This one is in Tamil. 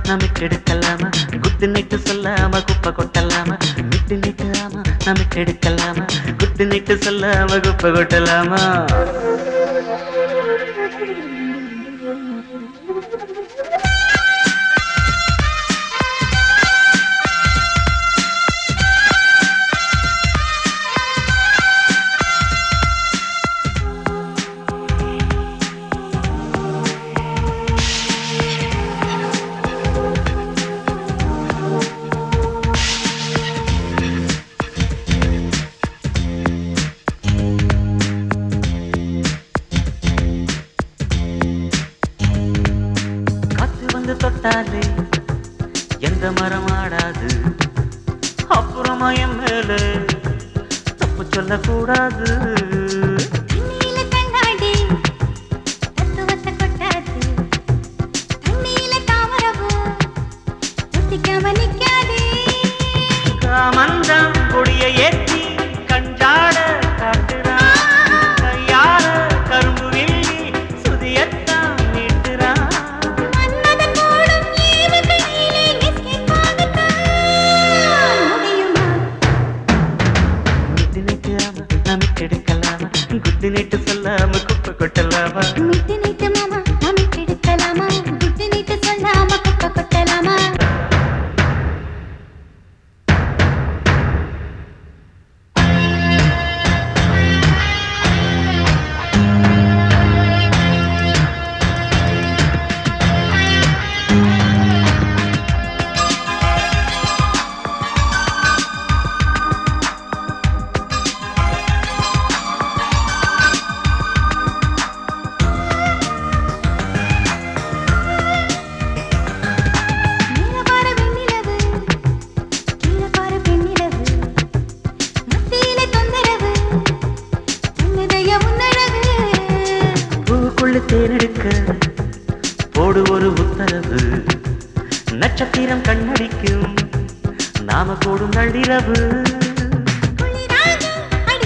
நமிட்டெடுக்கலாமா குத்து நைட்டு சொல்லாம குப்பை கொட்டலாமா மிட்டு நைட்டு ஆமா நமிட்டெடுக்கலாமா குத்து நைட்டு சொல்லாம குப்பை கொட்டலாமா தொட்டாலே எந்த மரம் ஆடாது அப்புறமா என் மேல தப்பு சொல்லக்கூடாது காமந்தான் கொடிய ஏற்றி கஞ்சாட காட்டுறான் கையால கரும்பு வில்லி சுதியத்தான் நீட்டுறான் நமிட்டெடுக்கலாமா குத்து நீட்டு சொல்லாம குப்பை கொட்டலாமா மிட்டு நீட்டு மாமா நமிட்டெடுக்கலாமா குத்து நீட்டு சொல்லாம குப்பை கொட்டலாமா தேனெடுக்க போடு ஒரு உத்தரவு நட்சத்திரம் கண்ணடிக்கும் நாம போடும் நள்ளிரவு